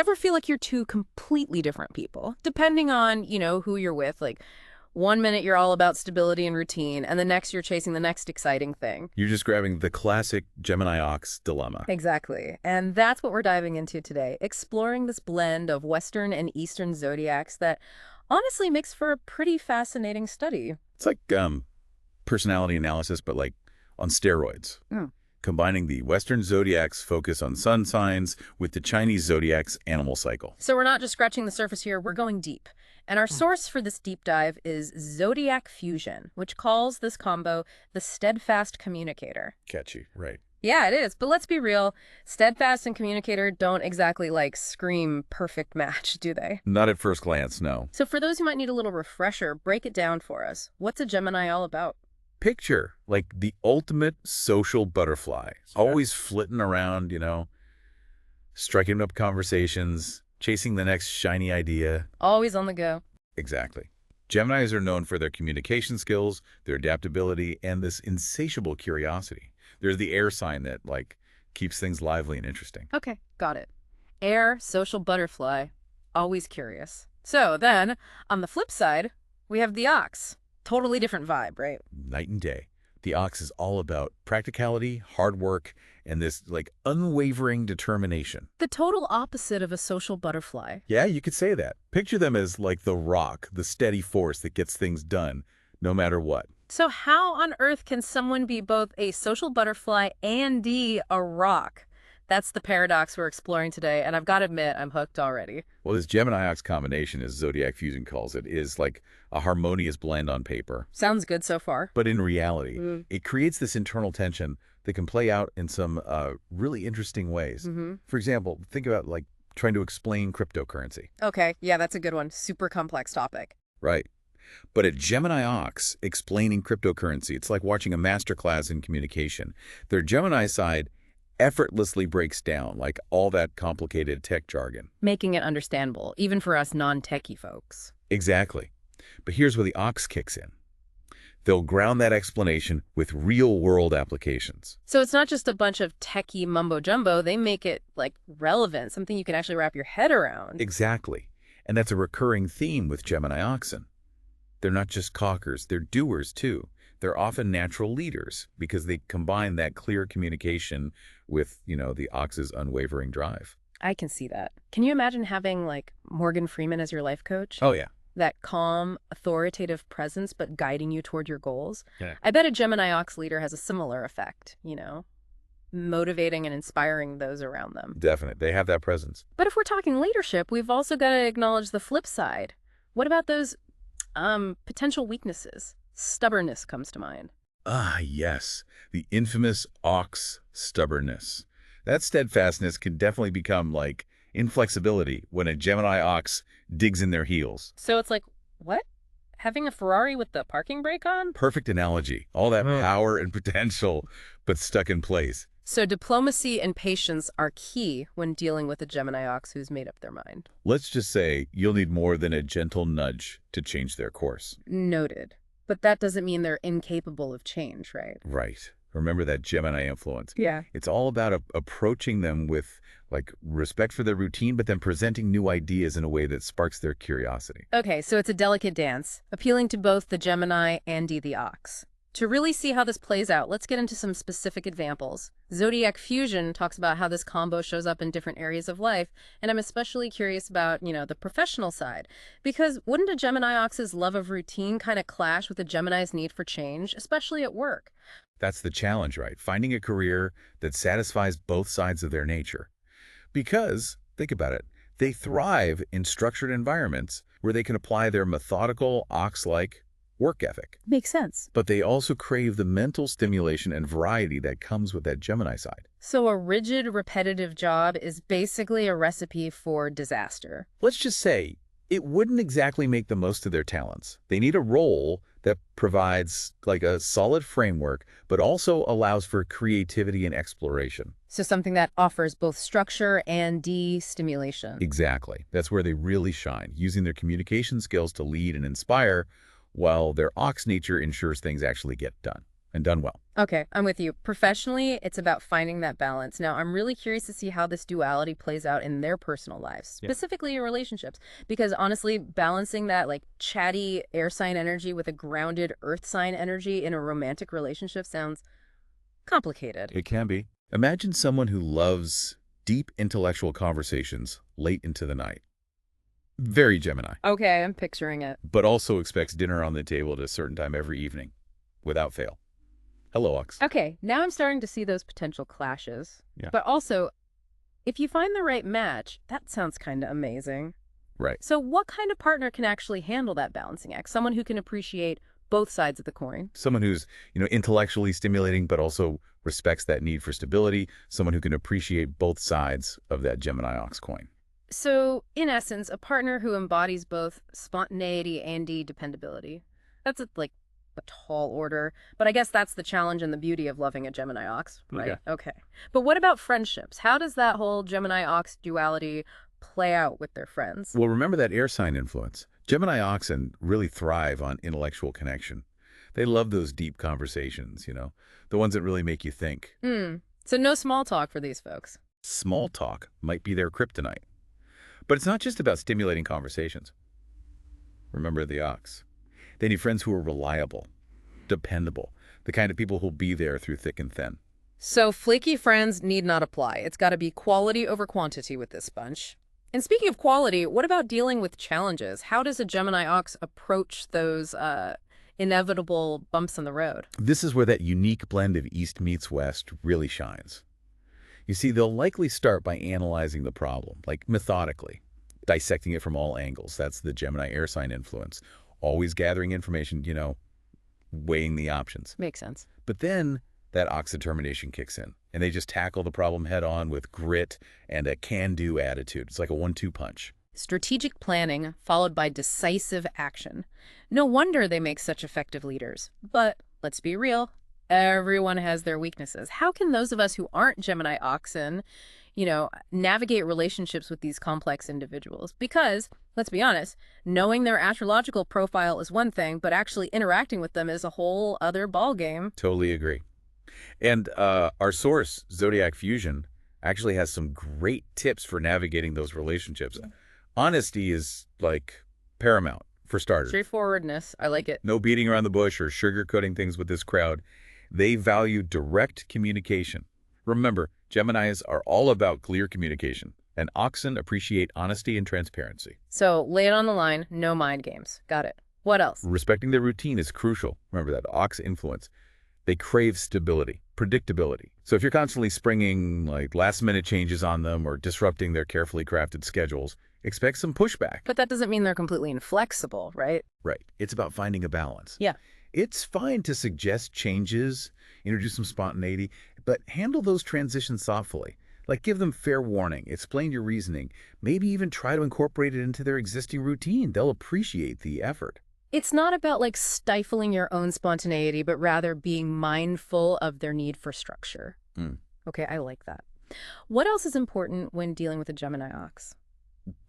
Ever feel like you're two completely different people, depending on, who you're with? Like, one minute you're all about stability and routine, and the next you're chasing the next exciting thing. You're just grabbing the classic Gemini Ox dilemma. Exactly. And that's what we're diving into today, exploring this blend of Western and Eastern zodiacs that honestly makes for a pretty fascinating study. It's like personality analysis, but like on steroids. Combining the Western zodiac's focus on sun signs with the Chinese zodiac's animal cycle. So we're not just scratching the surface here, we're going deep. And our source for this deep dive is Zodiac Fusion, which calls this combo the steadfast communicator. Catchy, right. Yeah, it is. But let's be real. Steadfast and communicator don't exactly scream perfect match, do they? Not at first glance, no. So for those who might need a little refresher, break it down for us. What's a Gemini all about? Picture like the ultimate social butterfly, always flitting around, striking up conversations, chasing the next shiny idea. Always on the go. Exactly. Geminis are known for their communication skills, their adaptability, and this insatiable curiosity. They're the air sign that, keeps things lively and interesting. Okay, got it. Air, social butterfly, always curious. So then, on the flip side, we have the ox. Totally different vibe, right? Night and day. The ox is all about practicality, hard work, and this, unwavering determination. The total opposite of a social butterfly. Yeah, you could say that. Picture them as the rock, the steady force that gets things done, no matter what. So how on earth can someone be both a social butterfly and a rock? That's the paradox we're exploring today, and I've got to admit, I'm hooked already. Well, this Gemini-Ox combination, as Zodiac Fusion calls it, is like a harmonious blend on paper. Sounds good so far. But in reality, it creates this internal tension that can play out in some really interesting ways. For example, think about trying to explain cryptocurrency. Okay, yeah, that's a good one. Super complex topic. Right. But at Gemini Ox, explaining cryptocurrency, it's like watching a masterclass in communication. Their Gemini side effortlessly breaks down all that complicated tech jargon. Making it understandable, even for us non-techie folks. Exactly. But here's where the Ox kicks in. They'll ground that explanation with real-world applications. So it's not just a bunch of techie mumbo-jumbo. They make it, relevant, something you can actually wrap your head around. Exactly. And that's a recurring theme with Gemini Oxen. They're not just talkers, they're doers too. They're often natural leaders because they combine that clear communication with, the Ox's unwavering drive. I can see that. Can you imagine having, Morgan Freeman as your life coach? Oh, yeah. That calm, authoritative presence, but guiding you toward your goals? Yeah. I bet a Gemini Ox leader has a similar effect, motivating and inspiring those around them. Definitely. They have that presence. But if we're talking leadership, we've also got to acknowledge the flip side. What about those potential weaknesses? Stubbornness comes to mind. Ah, yes. The infamous Ox stubbornness. That steadfastness can definitely become inflexibility when a Gemini Ox digs in their heels. So it's what? Having a Ferrari with the parking brake on? Perfect analogy. All that power and potential, but stuck in place. So diplomacy and patience are key when dealing with a Gemini Ox who's made up their mind. Let's just say you'll need more than a gentle nudge to change their course. Noted. But that doesn't mean they're incapable of change, right? Right. Remember that Gemini influence. Yeah. It's all about approaching them with respect for their routine, but then presenting new ideas in a way that sparks their curiosity. Okay, so it's a delicate dance, appealing to both the Gemini and the Ox. To really see how this plays out, let's get into some specific examples. Zodiac Fusion talks about how this combo shows up in different areas of life, and I'm especially curious about, the professional side. Because wouldn't a Gemini Ox's love of routine kind of clash with a Gemini's need for change, especially at work? That's the challenge, right? Finding a career that satisfies both sides of their nature. Because, think about it, they thrive in structured environments where they can apply their methodical, ox-like work ethic. Makes sense. But they also crave the mental stimulation and variety that comes with that Gemini side. So a rigid, repetitive job is basically a recipe for disaster. Let's just say it wouldn't exactly make the most of their talents. They need a role that provides a solid framework, but also allows for creativity and exploration. So something that offers both structure and de-stimulation. Exactly. That's where they really shine, using their communication skills to lead and inspire, while their Ox nature ensures things actually get done. and done well. Okay, I'm with you. Professionally, it's about finding that balance. Now, I'm really curious to see how this duality plays out in their personal lives, Yeah. specifically in relationships. Because honestly, balancing that like chatty air sign energy with a grounded earth sign energy in a romantic relationship sounds complicated. It can be. Imagine someone who loves deep intellectual conversations late into the night. Very Gemini, Okay, I'm picturing it. but also expects dinner on the table at a certain time every evening, without fail. Hello, Ox. Okay, now I'm starting to see those potential clashes. Yeah. But also, if you find the right match, that sounds kind of amazing. Right. So what kind of partner can actually handle that balancing act? Someone who can appreciate both sides of the coin. Someone who's, intellectually stimulating, but also respects that need for stability. Someone who can appreciate both sides of that Gemini Ox coin. So, in essence, a partner who embodies both spontaneity and dependability. That's like a tall order, but I guess that's the challenge and the beauty of loving a Gemini Ox, right? Okay. But what about friendships? How does that whole Gemini Ox duality play out with their friends? Well, remember that air sign influence. Gemini oxen really thrive on intellectual connection. They love those deep conversations, the ones that really make you think. So no small talk for these folks. Small talk might be their kryptonite. But it's not just about stimulating conversations. Remember the ox. They need friends who are reliable, dependable, the kind of people who'll be there through thick and thin. So flaky friends need not apply. It's got to be quality over quantity with this bunch. And speaking of quality, what about dealing with challenges? How does a Gemini Ox approach those inevitable bumps in the road? This is where that unique blend of East meets West really shines. You see, they'll likely start by analyzing the problem, like methodically, dissecting it from all angles. That's the Gemini air sign influence. Always gathering information, weighing the options. Makes sense. But then that ox determination kicks in, and they just tackle the problem head on with grit and a can-do attitude. It's like a 1-2 punch. Strategic planning followed by decisive action. No wonder they make such effective leaders. But let's be real, everyone has their weaknesses. How can those of us who aren't Gemini Oxen, navigate relationships with these complex individuals? Because, let's be honest, knowing their astrological profile is one thing, but actually interacting with them is a whole other ballgame. Totally agree. And our source, Zodiac Fusion, actually has some great tips for navigating those relationships. Honesty is, paramount, for starters. Straightforwardness. I like it. No beating around the bush or sugarcoating things with this crowd. They value direct communication. Remember, Geminis are all about clear communication, and Oxen appreciate honesty and transparency. So lay it on the line, no mind games. Got it. What else? Respecting their routine is crucial. Remember that Ox influence. They crave stability, predictability. So if you're constantly springing last-minute changes on them or disrupting their carefully crafted schedules, expect some pushback. But that doesn't mean they're completely inflexible, right? Right. It's about finding a balance. Yeah. It's fine to suggest changes, introduce some spontaneity, but handle those transitions thoughtfully. Give them fair warning, explain your reasoning, maybe even try to incorporate it into their existing routine. They'll appreciate the effort. It's not about stifling your own spontaneity, but rather being mindful of their need for structure. Okay, I like that. What else is important when dealing with a Gemini Ox?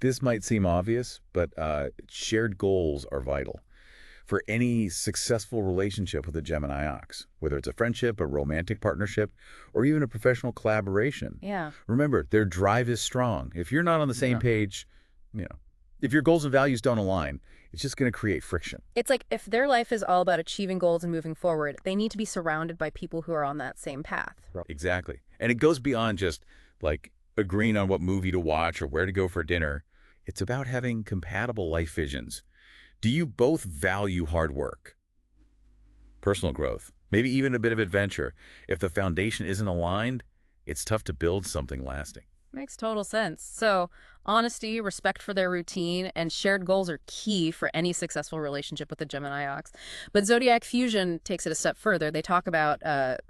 This might seem obvious, but shared goals are vital for any successful relationship with a Gemini Ox, whether it's a friendship, a romantic partnership, or even a professional collaboration. Yeah. Remember, their drive is strong. If you're not on the same page, if your goals and values don't align, it's just going to create friction. It's like if their life is all about achieving goals and moving forward, they need to be surrounded by people who are on that same path. Exactly. And it goes beyond just agreeing on what movie to watch or where to go for dinner. It's about having compatible life visions. Do you both value hard work, personal growth, maybe even a bit of adventure? If the foundation isn't aligned, it's tough to build something lasting. Makes total sense. So honesty, respect for their routine, and shared goals are key for any successful relationship with the Gemini Ox. But Zodiac Fusion takes it a step further. They talk about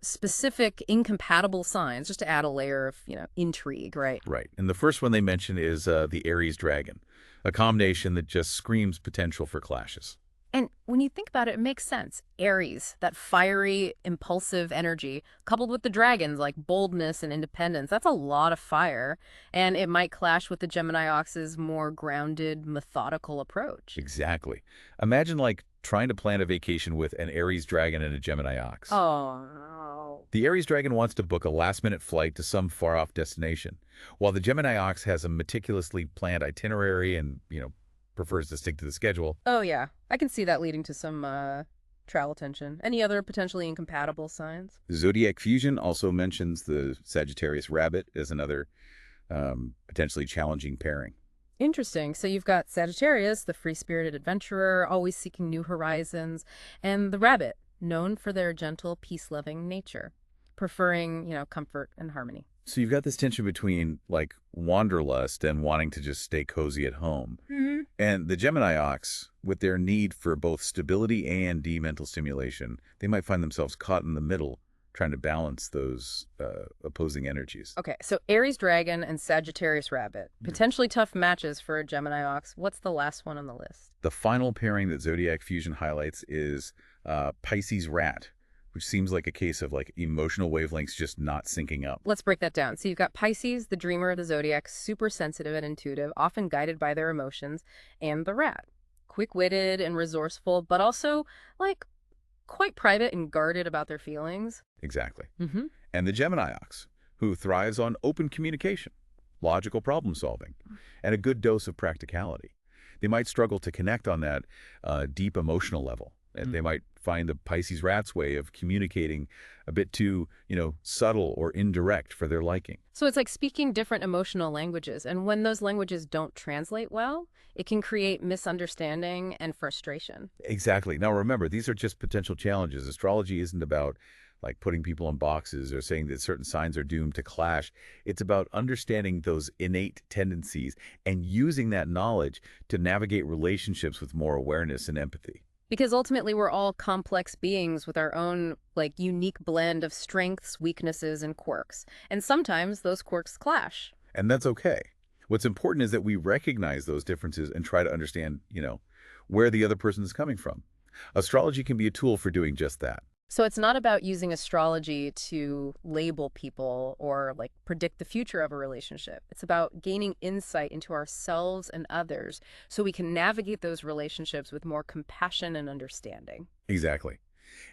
specific incompatible signs, just to add a layer of, intrigue, right? Right. And the first one they mention is the Aries dragon, a combination that just screams potential for clashes. And when you think about it, it makes sense. Aries, that fiery, impulsive energy, coupled with the dragons like boldness and independence, that's a lot of fire. And it might clash with the Gemini Ox's more grounded, methodical approach. Exactly. Imagine trying to plan a vacation with an Aries dragon and a Gemini ox. Oh, no. The Aries dragon wants to book a last-minute flight to some far-off destination, while the Gemini ox has a meticulously planned itinerary and, prefers to stick to the schedule. Oh, yeah. I can see that leading to some travel tension. Any other potentially incompatible signs? Zodiac fusion also mentions the Sagittarius rabbit as another potentially challenging pairing. Interesting. So you've got Sagittarius, the free-spirited adventurer, always seeking new horizons, and the rabbit, known for their gentle, peace-loving nature, preferring, comfort and harmony. So you've got this tension between, like, wanderlust and wanting to just stay cozy at home. Mm-hmm. And the Gemini ox, with their need for both stability and mental stimulation, they might find themselves caught in the middle, trying to balance those opposing energies. Okay, so Aries dragon and Sagittarius rabbit, potentially tough matches for a Gemini ox. What's the last one on the list? The final pairing that Zodiac fusion highlights is Pisces rat, which seems like a case of like emotional wavelengths just not syncing up. Let's break that down. So you've got Pisces, the dreamer of the zodiac, super sensitive and intuitive, often guided by their emotions, and the rat, quick-witted and resourceful, but also like quite private and guarded about their feelings. Exactly. Mm-hmm. And the Gemini ox, who thrives on open communication, logical problem solving, and a good dose of practicality. They might struggle to connect on that deep emotional level. And they might find the Pisces rat's way of communicating a bit too, subtle or indirect for their liking. So it's like speaking different emotional languages. And when those languages don't translate well, it can create misunderstanding and frustration. Exactly. Now, remember, these are just potential challenges. Astrology isn't about like putting people in boxes or saying that certain signs are doomed to clash. It's about understanding those innate tendencies and using that knowledge to navigate relationships with more awareness and empathy. Because ultimately, we're all complex beings with our own, unique blend of strengths, weaknesses, and quirks. And sometimes those quirks clash. And that's okay. What's important is that we recognize those differences and try to understand, where the other person is coming from. Astrology can be a tool for doing just that. So it's not about using astrology to label people or predict the future of a relationship. It's about gaining insight into ourselves and others so we can navigate those relationships with more compassion and understanding. Exactly.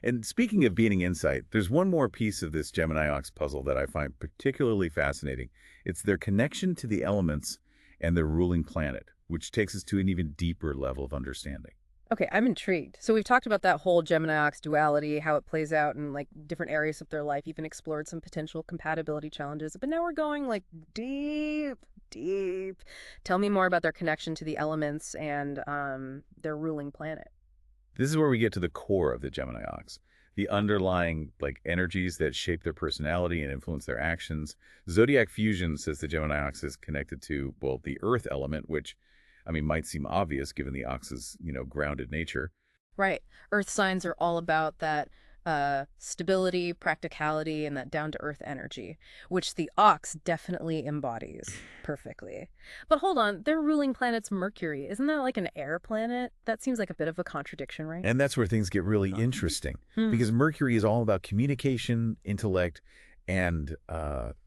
And speaking of gaining insight, there's one more piece of this Gemini Ox puzzle that I find particularly fascinating. It's their connection to the elements and their ruling planet, which takes us to an even deeper level of understanding. Okay, I'm intrigued. So we've talked about that whole Gemini Ox duality, how it plays out in different areas of their life, even explored some potential compatibility challenges. But now we're going deep, deep. Tell me more about their connection to the elements and their ruling planet. This is where we get to the core of the Gemini Ox, the underlying energies that shape their personality and influence their actions. Zodiac fusion says the Gemini Ox is connected to, well, the earth element, which might seem obvious given the ox's, grounded nature. Right. Earth signs are all about that stability, practicality, and that down-to-earth energy, which the ox definitely embodies perfectly. But hold on, their ruling planet's Mercury. Isn't that like an air planet? That seems like a bit of a contradiction, right? And that's where things get really interesting, because Mercury is all about communication, intellect, and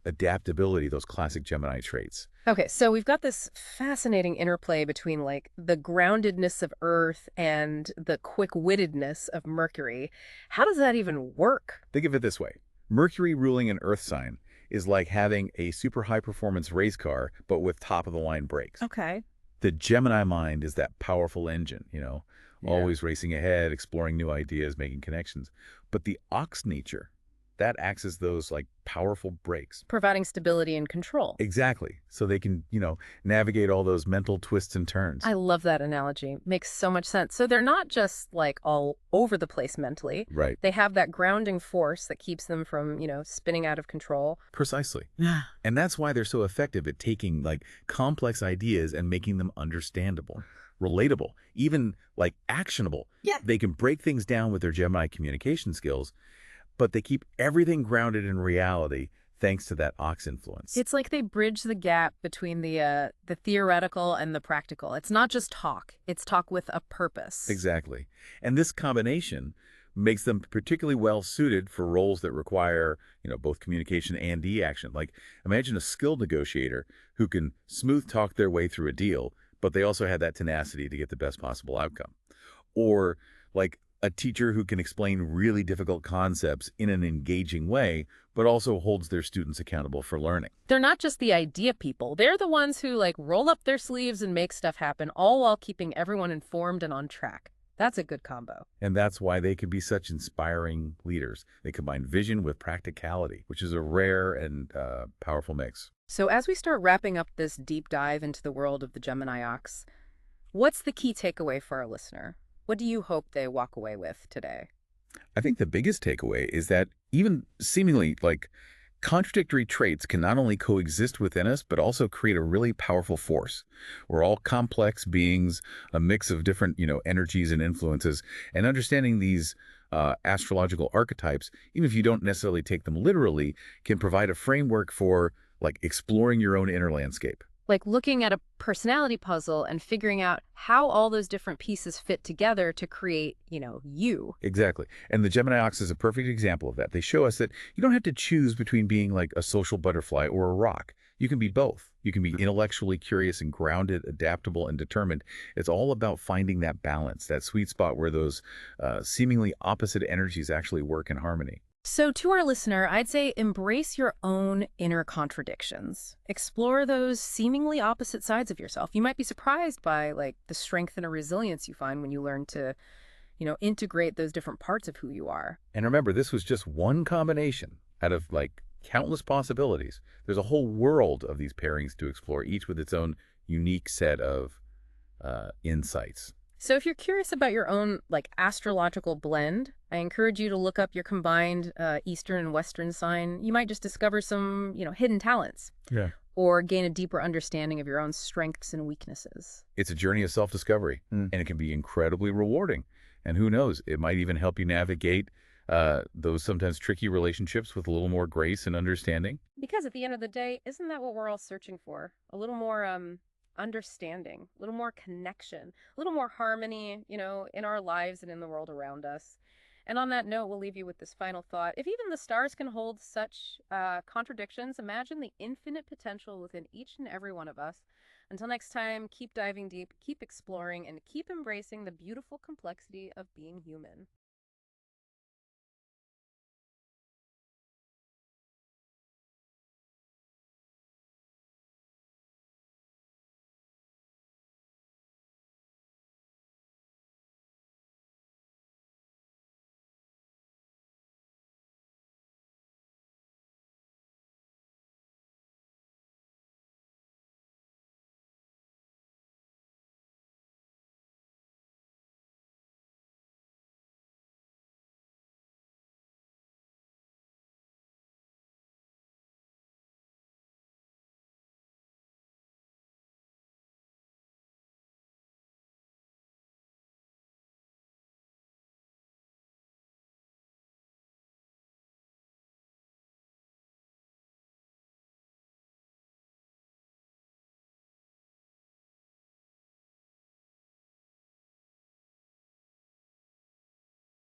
adaptability, those classic Gemini traits. Okay, so we've got this fascinating interplay between the groundedness of Earth and the quick-wittedness of Mercury. How does that even work? Think of it this way. Mercury ruling an Earth sign is like having a super high-performance race car, but with top-of-the-line brakes. Okay. The Gemini mind is that powerful engine, always racing ahead, exploring new ideas, making connections. But the ox nature, that acts as those powerful brakes. Providing stability and control. Exactly. So they can, navigate all those mental twists and turns. I love that analogy. Makes so much sense. So they're not just all over the place mentally. Right. They have that grounding force that keeps them from, spinning out of control. Precisely. Yeah. And that's why they're so effective at taking complex ideas and making them understandable, relatable, even actionable. Yeah. They can break things down with their Gemini communication skills, but they keep everything grounded in reality thanks to that ox influence. It's like they bridge the gap between the theoretical and the practical. It's not just talk. It's talk with a purpose. Exactly. And this combination makes them particularly well suited for roles that require, both communication and action. Imagine a skilled negotiator who can smooth talk their way through a deal, but they also have that tenacity to get the best possible outcome. Or like a teacher who can explain really difficult concepts in an engaging way, but also holds their students accountable for learning. They're not just the idea people. They're the ones who like roll up their sleeves and make stuff happen, all while keeping everyone informed and on track. That's a good combo. And that's why they can be such inspiring leaders. They combine vision with practicality, which is a rare and powerful mix. So as we start wrapping up this deep dive into the world of the Gemini Ox, what's the key takeaway for our listener? What do you hope they walk away with today? I think the biggest takeaway is that even seemingly contradictory traits can not only coexist within us, but also create a really powerful force. We're all complex beings, a mix of different, energies and influences, and understanding these astrological archetypes, even if you don't necessarily take them literally, can provide a framework for exploring your own inner landscape. Like looking at a personality puzzle and figuring out how all those different pieces fit together to create, you. Exactly. And the Gemini Ox is a perfect example of that. They show us that you don't have to choose between being like a social butterfly or a rock. You can be both. You can be intellectually curious and grounded, adaptable and determined. It's all about finding that balance, that sweet spot where those seemingly opposite energies actually work in harmony. So to our listener, I'd say embrace your own inner contradictions. Explore those seemingly opposite sides of yourself. You might be surprised by like the strength and a resilience you find when you learn to, integrate those different parts of who you are. And remember, this was just one combination out of countless possibilities. There's a whole world of these pairings to explore, each with its own unique set of insights. So if you're curious about your own astrological blend, I encourage you to look up your combined Eastern and Western sign. You might just discover some, hidden talents. Yeah. Or gain a deeper understanding of your own strengths and weaknesses. It's a journey of self-discovery, and it can be incredibly rewarding. And who knows, it might even help you navigate those sometimes tricky relationships with a little more grace and understanding. Because at the end of the day, isn't that what we're all searching for? A little more understanding, a little more connection, a little more harmony, in our lives and in the world around us. And on that note, we'll leave you with this final thought. If even the stars can hold such contradictions, imagine the infinite potential within each and every one of us. Until next time, keep diving deep, keep exploring, and keep embracing the beautiful complexity of being human.